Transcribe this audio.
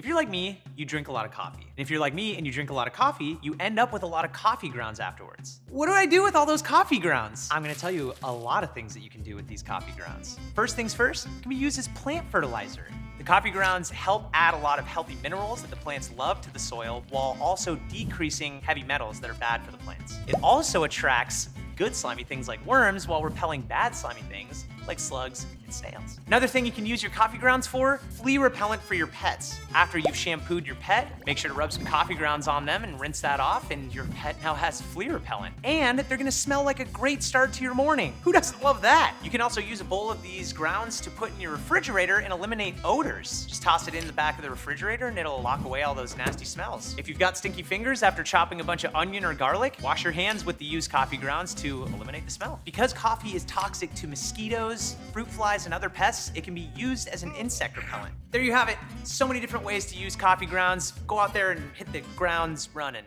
If you're like me, you drink a lot of coffee. And if you're like me and you drink a lot of coffee, you end up with a lot of coffee grounds afterwards. What do I do with all those coffee grounds? I'm gonna tell you a lot of things that you can do with these coffee grounds. First things first, it can be used as plant fertilizer. The coffee grounds help add a lot of healthy minerals that the plants love to the soil while also decreasing heavy metals that are bad for the plants. It also attracts good slimy things like worms while repelling bad slimy things like slugs and snails. Another thing you can use your coffee grounds for, flea repellent for your pets. After you've shampooed your pet, make sure to rub some coffee grounds on them and rinse that off, and your pet now has flea repellent. And they're gonna smell like a great start to your morning. Who doesn't love that? You can also use a bowl of these grounds to put in your refrigerator and eliminate odors. Just toss it in the back of the refrigerator and it'll lock away all those nasty smells. If you've got stinky fingers after chopping a bunch of onion or garlic, wash your hands with the used coffee grounds to eliminate the smell. Because coffee is toxic to mosquitoes, fruit flies, and other pests, it can be used as an insect repellent. There you have it. So many different ways to use coffee grounds. Go out there and hit the grounds running.